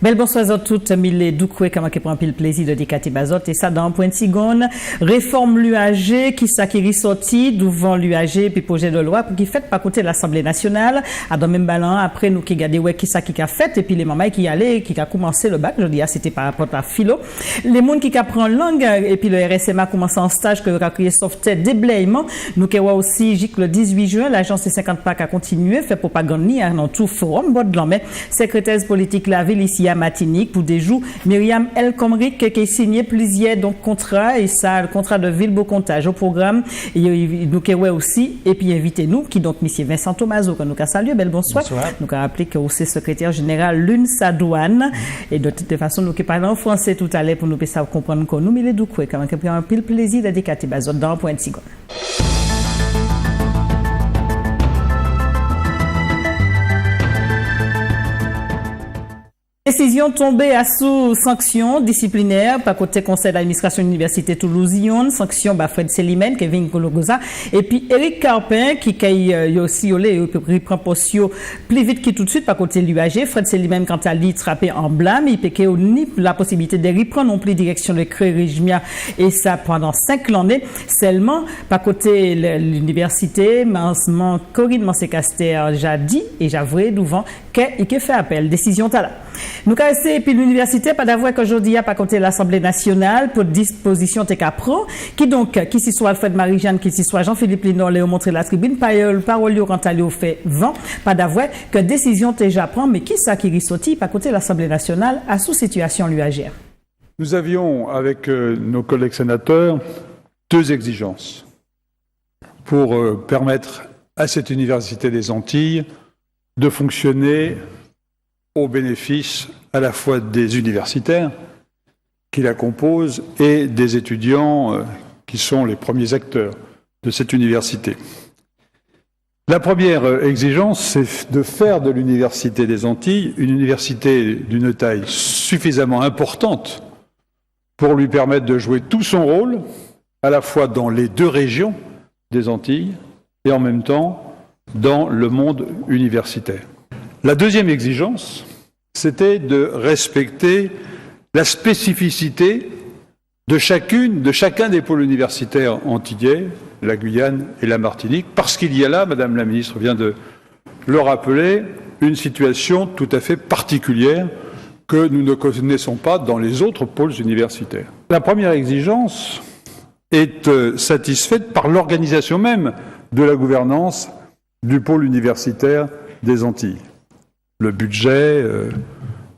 Belle bonsoir à toutes, mille doucoué, comment qui prend pile plaisir de décater bazot, et ça dans un point de seconde. Réforme l'UAG, qui ça qui ressorti, devant l'UAG, puis projet de loi, pour qui fait pas côté de l'Assemblée nationale, à dans même ballon, après nous qui gardé, ouais, qui ça qui a fait, et puis les mamans qui allaient, qui a commencé le bac, je dis, c'était par rapport à philo. Les monde qui apprend langue, et puis le RSMA commence en stage, que a créé software déblayement, nous qui aussi, le 18 juin, l'agence C50 PAC a continué, fait propagande ni dans tout forum, bon de l'homme, secrétaire politique la ville ici à Martinique pour des jours. Myriam El Khomri qui a signé plusieurs donc contrats et ça le contrat de ville beau comptage au programme et nous qui aussi et puis invitez-nous qui donc monsieur Vincent Thomaso que nous ka saluer belle bonsoir. Nous ka rappeler que aussi secrétaire général Lune Sadouane et de toute façon nous qui parlons en français tout à l'heure pour nous ça comprendre que nous mais les doucoué quand même un pile plaisir de décater bazot dans un point de seconde. Décision tombée à sous sanction disciplinaire par côté conseil d'administration de l'université Toulouse-Lyon, sanction Fred Selimène, Kevin Kologoza, et puis Eric Carpin qui a aussi reprend postio plus vite que tout de suite par côté l'UAG. Fred Selimène, quant à lui, trappé en blâme, il peut ni la possibilité de reprendre non plus direction de Cré-Rigmia et ça pendant 5 années seulement par côté l'université, Corinne Mancé-Caster, j'ai dit et j'avoué devant qu'il fait appel. Décision là. Nous cassons et puis l'université pas d'avoir qu'aujourd'hui a pas compté l'Assemblée nationale pour disposition TECAPRO qui donc qui s'y soit Alfred Marie-Jeanne qui s'y soit Jean-Philippe Linor Léo montré la tribune parole quand elle au fait vent pas d'avoir que décision déjà prend mais qui ça qui rissorti pas compté l'Assemblée nationale à sous situation l'UAG. Nous avions avec nos collègues sénateurs 2 exigences pour permettre à cette université des Antilles de fonctionner au bénéfice à la fois des universitaires qui la composent et des étudiants qui sont les premiers acteurs de cette université. La première exigence, c'est de faire de l'Université des Antilles une université d'une taille suffisamment importante pour lui permettre de jouer tout son rôle, à la fois dans les 2 régions des Antilles et en même temps dans le monde universitaire. La deuxième exigence, c'était de respecter la spécificité de chacun des pôles universitaires antillais, la Guyane et la Martinique, parce qu'il y a là, Madame la Ministre vient de le rappeler, une situation tout à fait particulière que nous ne connaissons pas dans les autres pôles universitaires. La première exigence est satisfaite par l'organisation même de la gouvernance du pôle universitaire des Antilles. Le budget,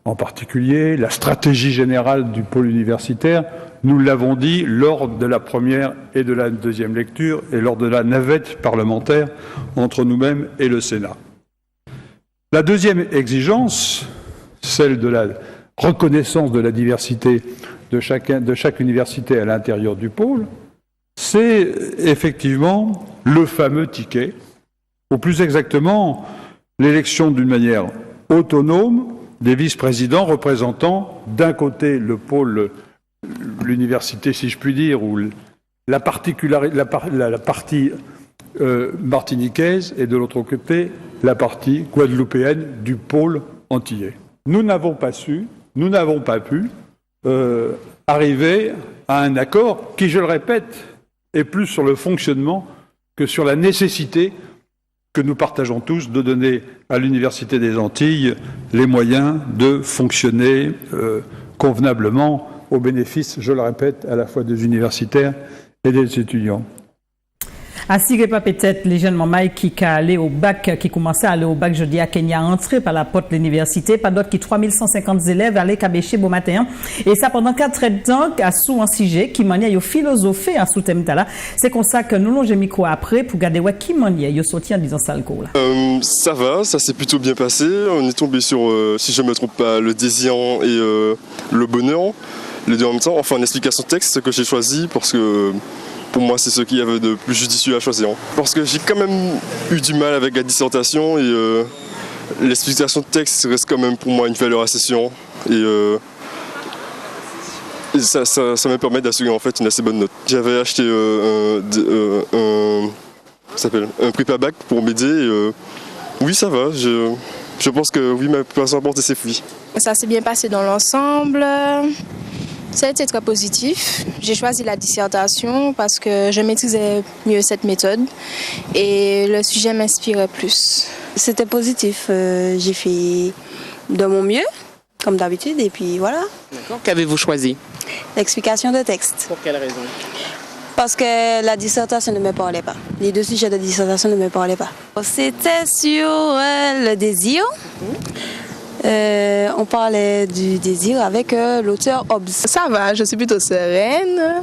en particulier, la stratégie générale du pôle universitaire, nous l'avons dit lors de la première et de la deuxième lecture et lors de la navette parlementaire entre nous-mêmes et le Sénat. La deuxième exigence, celle de la reconnaissance de la diversité de chaque université à l'intérieur du pôle, c'est effectivement le fameux ticket, ou plus exactement l'élection d'une manière autonome des vice-présidents représentant d'un côté le pôle, l'université si je puis dire, ou la partie martiniquaise et de l'autre côté la partie guadeloupéenne du pôle antillais. Nous n'avons pas pu arriver à un accord qui, je le répète, est plus sur le fonctionnement que sur la nécessité que nous partageons tous de donner à l'Université des Antilles les moyens de fonctionner convenablement au bénéfice, je le répète, à la fois des universitaires et des étudiants. Assurez pas peut-être les jeunes mamans qui allaient au bac, qui commençaient à aller au bac jeudi à Kenya, entré par la porte de l'université, pas d'autres qui 3150 élèves allaient cabécher beau matin. Et ça pendant 4 ans, à sous un sujet qui mania yo philosophé à sous thème là. C'est comme ça que nous longe micro après pour garder ouais qui mania yo sorti en disant ça le coup là. Ça va, ça s'est plutôt bien passé. On est tombé sur, si je me trompe pas, le désir et le bonheur, les 2 en même temps. Enfin, une explication de texte que j'ai choisi parce que pour moi, c'est ce qu'il y avait de plus judicieux à choisir. Parce que j'ai quand même eu du mal avec la dissertation et l'explication de texte reste quand même pour moi une valeur assez sûre. Et ça me permet d'assurer en fait une assez bonne note. J'avais acheté un prépa bac pour m'aider. Oui, ça va. Je pense que oui, ma plus importante c'est oui. Ça s'est bien passé dans l'ensemble. Ça a été très positif. J'ai choisi la dissertation parce que je maîtrisais mieux cette méthode et le sujet m'inspirait plus. C'était positif. J'ai fait de mon mieux, comme d'habitude, et puis voilà. D'accord. Qu'avez-vous choisi? L'explication de texte. Pour quelle raison? Parce que la dissertation ne me parlait pas. Les deux sujets de dissertation ne me parlaient pas. C'était sur le désir. On parlait du désir avec l'auteur Hobbes. Ça va, je suis plutôt sereine.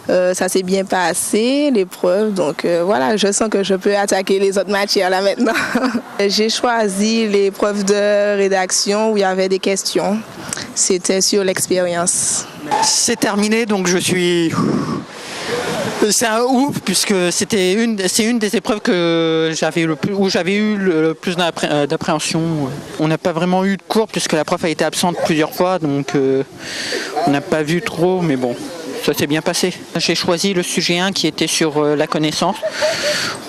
Ça s'est bien passé, l'épreuve. Donc voilà, je sens que je peux attaquer les autres matières là maintenant. J'ai choisi l'épreuve de rédaction où il y avait des questions. C'était sur l'expérience. C'est terminé, donc je suis... C'est un ouf puisque c'est une des épreuves où j'avais eu le plus d'appréhension. On n'a pas vraiment eu de cours puisque la prof a été absente plusieurs fois, donc on n'a pas vu trop, mais bon, ça s'est bien passé. J'ai choisi le sujet 1 qui était sur la connaissance.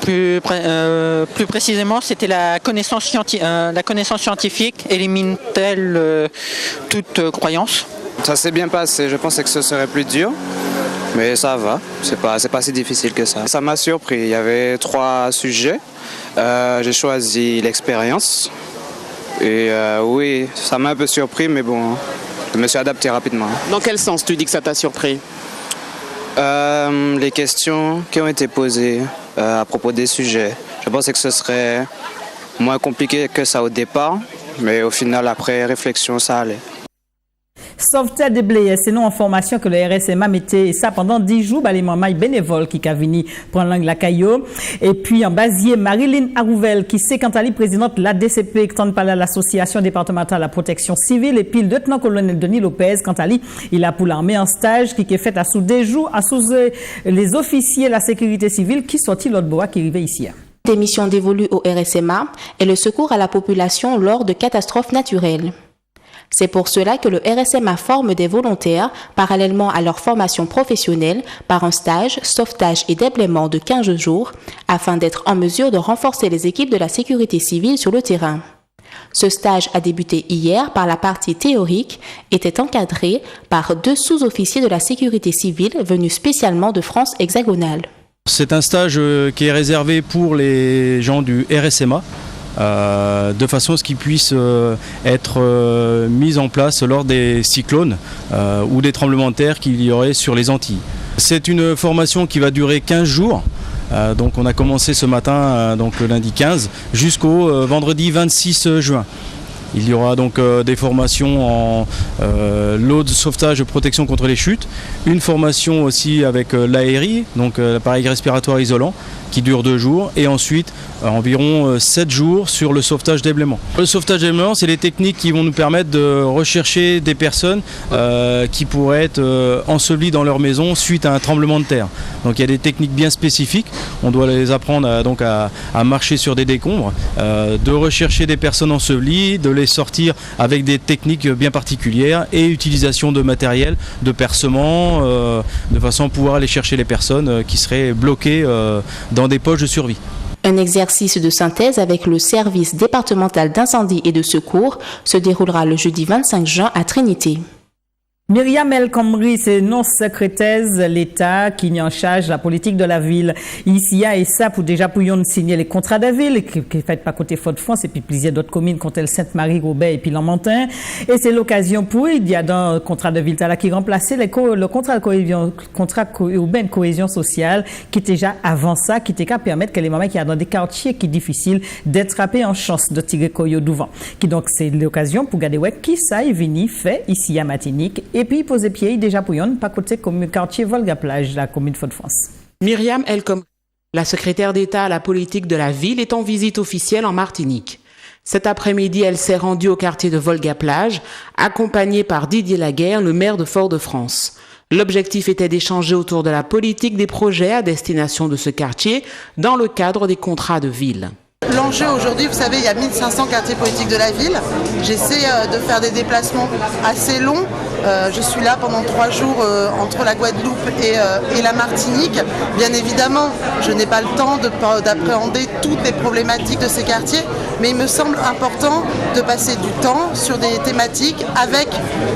Plus précisément, c'était la connaissance scientifique élimine-t-elle toute croyance? Ça s'est bien passé, je pensais que ce serait plus dur. Mais ça va, c'est pas si difficile que ça. Ça m'a surpris, il y avait 3 sujets. J'ai choisi l'expérience. Et oui, ça m'a un peu surpris, mais bon, je me suis adapté rapidement. Dans quel sens tu dis que ça t'a surpris? Les questions qui ont été posées à propos des sujets. Je pensais que ce serait moins compliqué que ça au départ, mais au final, après réflexion, ça allait. Sauveterre des Blayes, c'est non en formation que le RSMA mettait ça pendant 10 jours, les mamans bénévoles qui a venu prendre langue la caillou. Et puis en basier, Marilyn Arouvel, qui c'est quant à lui présidente de l'ADCP, qui parle à l'association départementale de la protection civile, et puis le lieutenant-colonel Denis Lopez, quant à lui, il a pour l'armée en stage qui est fait à sous des jours, à sous les officiers de la sécurité civile qui sortit l'autre bois qui arrivait ici. Des missions dévolues au RSMA et le secours à la population lors de catastrophes naturelles. C'est pour cela que le RSMA forme des volontaires, parallèlement à leur formation professionnelle, par un stage, sauvetage et déblaiement de 15 jours, afin d'être en mesure de renforcer les équipes de la sécurité civile sur le terrain. Ce stage a débuté hier par la partie théorique, était encadré par 2 sous-officiers de la sécurité civile venus spécialement de France hexagonale. C'est un stage qui est réservé pour les gens du RSMA. De façon à ce qu'ils puissent être mis en place lors des cyclones ou des tremblements de terre qu'il y aurait sur les Antilles. C'est une formation qui va durer 15 jours. Donc on a commencé ce matin, donc le lundi 15, jusqu'au vendredi 26 juin. Il y aura donc des formations en l'eau de sauvetage et protection contre les chutes, une formation aussi avec l'ARI, donc l'appareil respiratoire isolant, qui dure 2 jours, et ensuite environ 7 jours sur le sauvetage déblaiement. Le sauvetage déblaiement, c'est les techniques qui vont nous permettre de rechercher des personnes qui pourraient être ensevelies dans leur maison suite à un tremblement de terre. Donc il y a des techniques bien spécifiques, on doit les apprendre à marcher sur des décombres, de rechercher des personnes ensevelies, de les sortir avec des techniques bien particulières et utilisation de matériel, de percement, de façon à pouvoir aller chercher les personnes qui seraient bloquées dans des poches de survie. Un exercice de synthèse avec le service départemental d'incendie et de secours se déroulera le jeudi 25 juin à Trinité. Myriam El Khomri, c'est non-secrétaire l'État qui est en charge de la politique de la ville. Ici, et ça, pour signer les contrats de ville, qui est fait par côté Fort-de-France, et puis plusieurs d'autres communes, comme Sainte-Marie, Robert et puis Lammentin. Et c'est l'occasion pour, il y a dans le contrat de ville, qui remplaçait le contrat urbain de cohésion sociale, qui était déjà avant ça, qui était qu'à permettre que les mamans qui sont dans des quartiers qui sont difficiles d'être en chance de tirer Koyo devant. Qui donc, c'est l'occasion pour garder, qui ça est venu fait ici à Martinique. Et puis, poser pied déjà pour yon, pas côté comme quartier Volga-Plage, la commune de Fort-de-France. Myriam El Khomri, la secrétaire d'État à la politique de la ville, est en visite officielle en Martinique. Cet après-midi, elle s'est rendue au quartier de Volga-Plage, accompagnée par Didier Laguerre, le maire de Fort-de-France. L'objectif était d'échanger autour de la politique des projets à destination de ce quartier dans le cadre des contrats de ville. L'enjeu aujourd'hui, vous savez, il y a 1500 quartiers politiques de la ville. J'essaie de faire des déplacements assez longs Je suis là pendant 3 jours entre la Guadeloupe et la Martinique. Bien évidemment, je n'ai pas le temps d'appréhender toutes les problématiques de ces quartiers, mais il me semble important de passer du temps sur des thématiques avec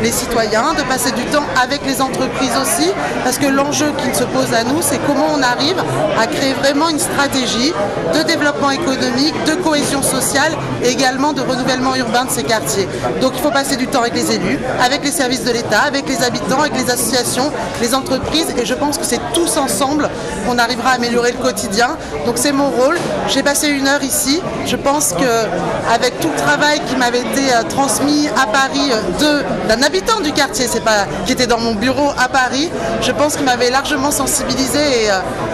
les citoyens, de passer du temps avec les entreprises aussi, parce que l'enjeu qui se pose à nous, c'est comment on arrive à créer vraiment une stratégie de développement économique, de cohésion sociale et également de renouvellement urbain de ces quartiers. Donc il faut passer du temps avec les élus, avec les services de l'État, avec les habitants, avec les associations, les entreprises, et je pense que c'est tous ensemble qu'on arrivera à améliorer le quotidien. Donc c'est mon rôle. J'ai passé 1 heure ici. Je pense qu'avec tout le travail qui m'avait été transmis à Paris d'un habitant du quartier, qui était dans mon bureau à Paris, je pense qu'il m'avait largement sensibilisé, et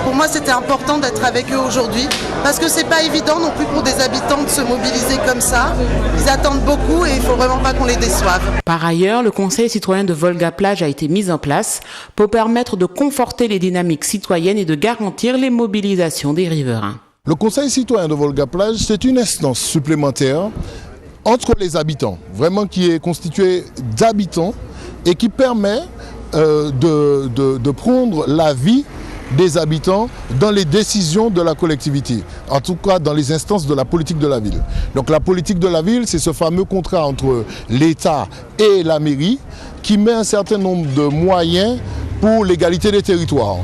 pour moi c'était important d'être avec eux aujourd'hui, parce que c'est pas évident non plus pour des habitants de se mobiliser comme ça. Ils attendent beaucoup et il faut vraiment pas qu'on les déçoive. Par ailleurs, le Conseil citoyen de Volga-Plage a été mis en place pour permettre de conforter les dynamiques citoyennes et de garantir les mobilisations des riverains. Le Conseil citoyen de Volga-Plage, c'est une instance supplémentaire entre les habitants, vraiment qui est constituée d'habitants et qui permet de prendre l'avis des habitants dans les décisions de la collectivité, en tout cas dans les instances de la politique de la ville. Donc la politique de la ville, c'est ce fameux contrat entre l'État et la mairie qui met un certain nombre de moyens pour l'égalité des territoires.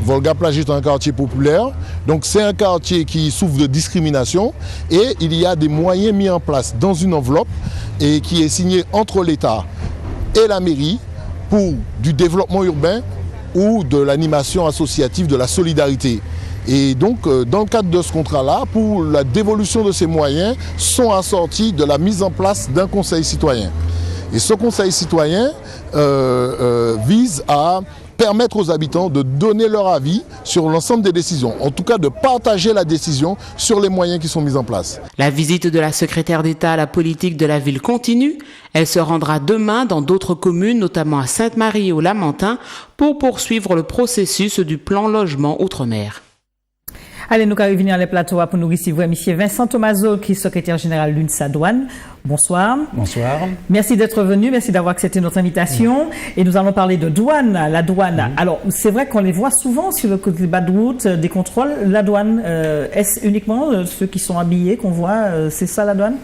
Volga-Plage est un quartier populaire, donc c'est un quartier qui souffre de discrimination, et il y a des moyens mis en place dans une enveloppe et qui est signée entre l'État et la mairie pour du développement urbain ou de l'animation associative, de la solidarité. Et donc, dans le cadre de ce contrat-là, pour la dévolution de ces moyens, sont assortis de la mise en place d'un conseil citoyen. Et ce conseil citoyen vise à permettre aux habitants de donner leur avis sur l'ensemble des décisions, en tout cas de partager la décision sur les moyens qui sont mis en place. La visite de la secrétaire d'État à la politique de la ville continue. Elle se rendra demain dans d'autres communes, notamment à Sainte-Marie et au Lamentin, pour poursuivre le processus du plan logement outre-mer. Allez, nous allons revenir à les plateaux pour nous recevoir M. Vincent Thomazeau, qui est secrétaire général de l'UNSA Douane. Bonsoir. Bonsoir. Merci d'être venu, merci d'avoir accepté notre invitation. Et nous allons parler de douane, la douane. Alors, c'est vrai qu'on les voit souvent sur le côté bas de route, des contrôles. La douane, est-ce uniquement ceux qui sont habillés qu'on voit, c'est ça la douane ?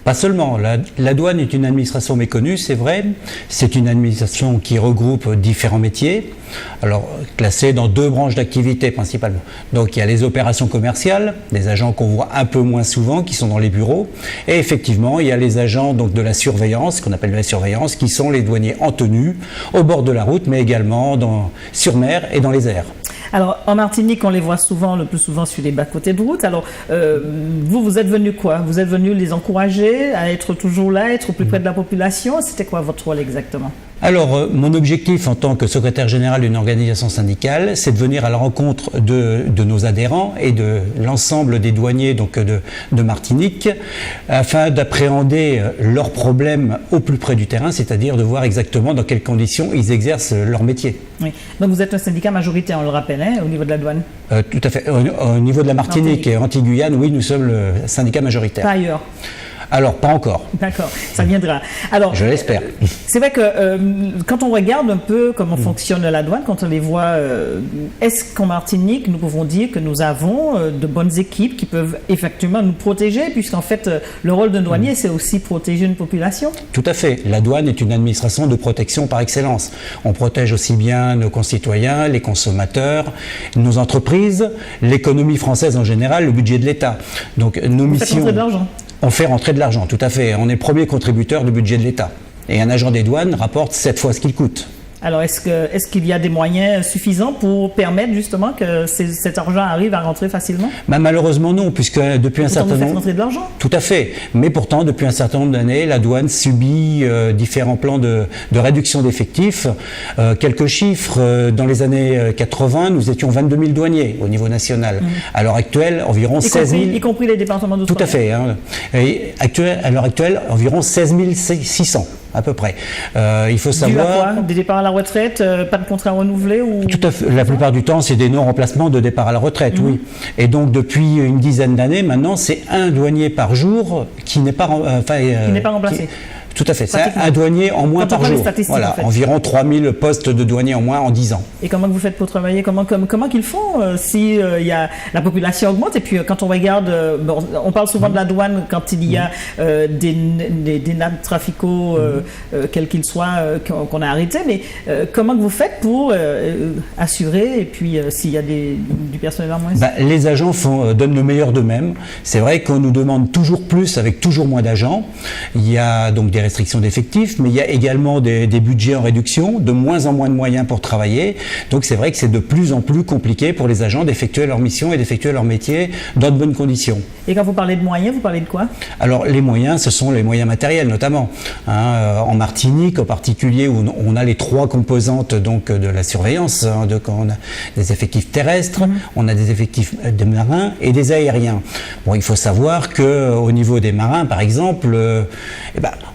Pas seulement. La douane est une administration méconnue, c'est vrai. C'est une administration qui regroupe différents métiers, alors classés dans 2 branches d'activité principalement. Donc il y a les opérations commerciales, des agents qu'on voit un peu moins souvent, qui sont dans les bureaux. Et effectivement, il y a les agents donc, de la surveillance, qu'on appelle la surveillance, qui sont les douaniers en tenue, au bord de la route, mais également sur mer et dans les airs. Alors, en Martinique, on les voit souvent, le plus souvent sur les bas-côtés de route. Alors, vous êtes venu quoi ? Vous êtes venu les encourager à être toujours là, être au plus près de la population ? C'était quoi votre rôle exactement ? Alors, mon objectif en tant que secrétaire général d'une organisation syndicale, c'est de venir à la rencontre de nos adhérents et de l'ensemble des douaniers donc de Martinique, afin d'appréhender leurs problèmes au plus près du terrain, c'est-à-dire de voir exactement dans quelles conditions ils exercent leur métier. Oui. Donc vous êtes un syndicat majoritaire, on le rappelle, au niveau de la douane. Tout à fait. Au niveau de la Martinique et Antilles-Guyane, oui, nous sommes le syndicat majoritaire. Pas ailleurs. Alors, pas encore. D'accord, ça viendra. Alors, je l'espère. C'est vrai que quand on regarde un peu comment fonctionne la douane, quand on les voit, est-ce qu'en Martinique, nous pouvons dire que nous avons de bonnes équipes qui peuvent effectivement nous protéger, puisqu'en fait, le rôle d'un douanier, c'est aussi protéger une population ? Tout à fait. La douane est une administration de protection par excellence. On protège aussi bien nos concitoyens, les consommateurs, nos entreprises, l'économie française en général, le budget de l'État. Donc, nos missions... Faites rentrer de l'argent. On fait rentrer de l'argent, tout à fait. On est le premier contributeur du budget de l'État. Et un agent des douanes rapporte 7 fois ce qu'il coûte. Alors, est-ce qu'il y a des moyens suffisants pour permettre justement que cet argent arrive à rentrer facilement ? Malheureusement non, puisque depuis un certain nombre... Vous faites rentrer de l'argent ? Tout à fait. Mais pourtant, depuis un certain nombre d'années, la douane subit différents plans de réduction d'effectifs. Quelques chiffres, dans les années 80, nous étions 22 000 douaniers au niveau national. À l'heure actuelle, environ 16 000... Y compris les départements d'outre-mer. Tout à fait. Hein. Et à l'heure actuelle, environ 16 600. À peu près. Il faut savoir... Dû à quoi ? Des départs à la retraite, pas de contrat renouvelé ou... Tout à fait. La plupart du temps, c'est des non-remplacements de départ à la retraite, oui. Et donc, depuis une dizaine d'années, maintenant, c'est un douanier par jour qui n'est pas, qui n'est pas remplacé. Tout à fait, c'est un douanier en moins par jour. Voilà, en fait. Environ 3000 postes de douaniers en moins en 10 ans. Et comment vous faites pour travailler? Comment qu'ils font si y a, la population augmente? Et puis quand on regarde, on parle souvent de la douane quand il y a des narcotraficaux, quels qu'ils soient, qu'on a arrêtés. Mais comment que vous faites pour assurer, et puis s'il y a du personnel en moins? Les agents donnent le meilleur d'eux-mêmes. C'est vrai qu'on nous demande toujours plus avec toujours moins d'agents. Il y a donc des restrictions d'effectifs, mais il y a également des budgets en réduction, de moins en moins de moyens pour travailler. Donc c'est vrai que c'est de plus en plus compliqué pour les agents d'effectuer leur mission et d'effectuer leur métier dans de bonnes conditions. Et quand vous parlez de moyens, vous parlez de quoi? Alors les moyens, ce sont les moyens matériels notamment. En Martinique en particulier, où on a les 3 composantes donc, de la surveillance. On a des effectifs terrestres, on a des effectifs de marins et des aériens. Bon, il faut savoir qu'au niveau des marins, par exemple,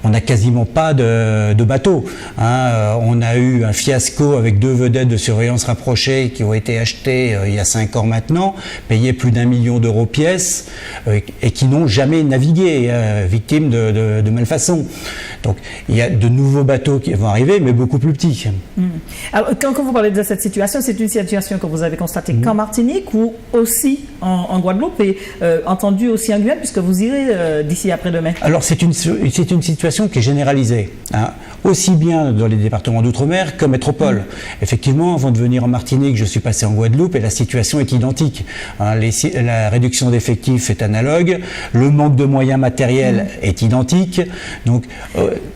on n'a quasiment pas de bateaux. On a eu un fiasco avec 2 vedettes de surveillance rapprochées qui ont été achetées il y a 5 ans maintenant, payées plus d'1 million d'euros pièce et qui n'ont jamais navigué, victimes de malfaçons. Donc il y a de nouveaux bateaux qui vont arriver, mais beaucoup plus petits. Alors quand vous parlez de cette situation, c'est une situation que vous avez constatée qu'en Martinique ou aussi en Guadeloupe et entendu aussi en Guyane, puisque vous irez d'ici après-demain? Alors c'est une situation qui est généralisée, aussi bien dans les départements d'outre-mer que métropole. Effectivement, avant de venir en Martinique, je suis passé en Guadeloupe et la situation est identique. La réduction d'effectifs est analogue, le manque de moyens matériels est identique. Donc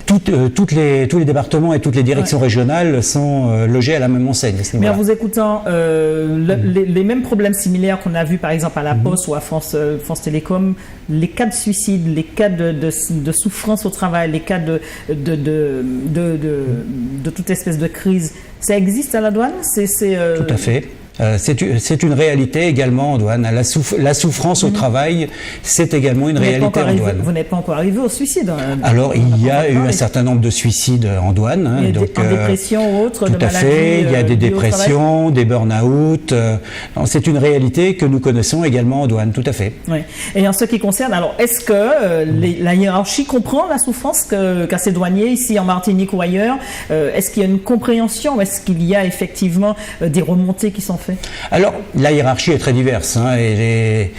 tous les départements et toutes les directions régionales sont logés à la même enseigne. Mais en vous écoutant, les mêmes problèmes similaires qu'on a vus par exemple à la Poste ou à France Télécom, les cas de suicide, les cas de souffrance au travail, les cas de toute espèce de crise, ça existe à la douane? Tout à fait. C'est une réalité également en douane. La souffrance au travail, c'est également une réalité en douane. Vous n'êtes pas encore arrivé au suicide? Alors, il y a eu un certain nombre de suicides en douane. Et donc, en dépression ou autre, tout à fait. Il y a des dépressions, des burn-out. C'est une réalité que nous connaissons également en douane, tout à fait. Oui. Et en ce qui concerne, alors, est-ce que la hiérarchie comprend la souffrance qu'a ces douaniers ici en Martinique ou ailleurs? Est-ce qu'il y a une compréhension? Est-ce qu'il y a effectivement des remontées qui sont faites? Alors, la hiérarchie est très diverse et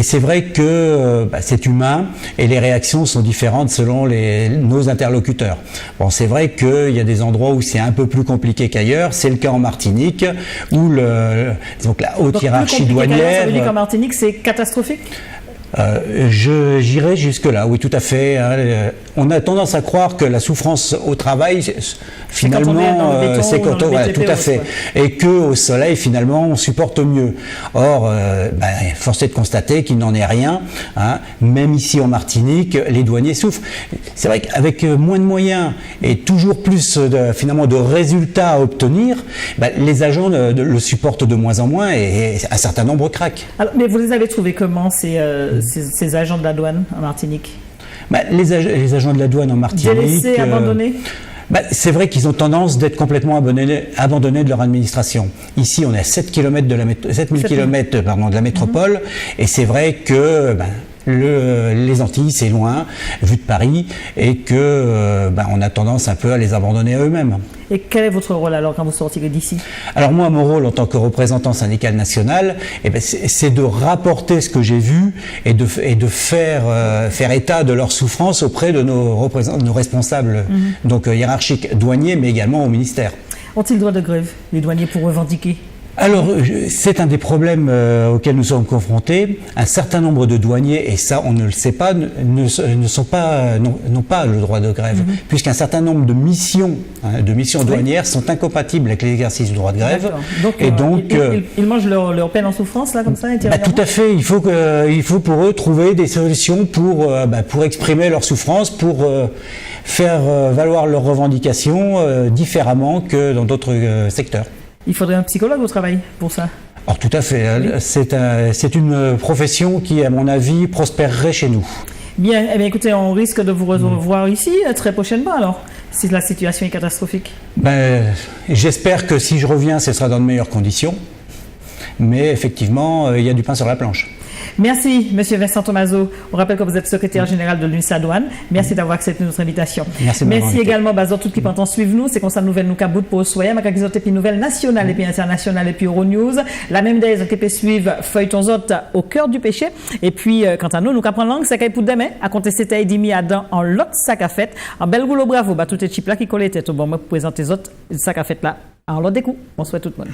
c'est vrai que c'est humain et les réactions sont différentes selon nos interlocuteurs. Bon, c'est vrai qu'il y a des endroits où c'est un peu plus compliqué qu'ailleurs. C'est le cas en Martinique où donc la haute hiérarchie douanière... Ça veut dire qu'en Martinique, c'est catastrophique? J'irai jusque-là, oui, tout à fait. On a tendance à croire que la souffrance au travail, finalement, c'est quand on est tout à fait, et que au soleil, finalement, on supporte mieux. Or, force est de constater qu'il n'en est rien. Même ici en Martinique, les douaniers souffrent. C'est vrai qu'avec moins de moyens et toujours plus finalement de résultats à obtenir, les agents le supportent de moins en moins et un certain nombre craquent. Alors, mais vous les avez trouvés comment ces agents de la douane en Martinique? Les agents de la douane en Martinique... Délaissés, abandonnés? C'est vrai qu'ils ont tendance d'être complètement abandonnés de leur administration. Ici, on est à 7000 km de la métropole, et c'est vrai que... les Antilles, c'est loin, vu de Paris, et que on a tendance un peu à les abandonner à eux-mêmes. Et quel est votre rôle alors quand vous sortirez d'ici? Alors moi, mon rôle en tant que représentant syndical national, c'est de rapporter ce que j'ai vu et de faire état de leur souffrance auprès de nos responsables donc hiérarchiques, douaniers, mais également au ministère. Ont-ils le droit de grève, les douaniers, pour revendiquer? Alors, c'est un des problèmes auxquels nous sommes confrontés. Un certain nombre de douaniers, et ça on ne le sait pas, n'ont pas le droit de grève, puisqu'un certain nombre de missions douanières sont incompatibles avec l'exercice du droit de grève. Donc, ils mangent leur peine en souffrance, là, comme ça, intérieurement? Tout à fait. Il faut pour eux trouver des solutions pour exprimer leur souffrance, pour faire valoir leurs revendications différemment que dans d'autres secteurs. Il faudrait un psychologue au travail pour ça? Alors tout à fait. Oui. C'est une profession qui, à mon avis, prospérerait chez nous. Bien. Eh bien, écoutez, on risque de vous revoir ici très prochainement alors, si la situation est catastrophique. J'espère que si je reviens, ce sera dans de meilleures conditions. Mais effectivement, il y a du pain sur la planche. Merci, Monsieur Vincent Thomazeau. On rappelle que vous êtes secrétaire général de l'UNSA Douane. Merci d'avoir accepté notre invitation. Merci également, Bazot, tout qui peut suivre nous. C'est comme ça, nouvelle nous caboute pour soyer, mais quand ils ont été nouvelles nationales et puis internationales et puis Euronews. La même des qui peut suivre feuilletons autres au cœur du péché. Et puis, quant à nous, nous apprenons langue, c'est qu'il pour demain, à compter c'était demi à dans en l'autre sac à fête. En bel boulot, bravo, bah, tout est chip là qui colle les têtes. Bon, moi, pour présenter les autres sac à fête là. Alors, l'autre des coups, on souhaite tout le monde.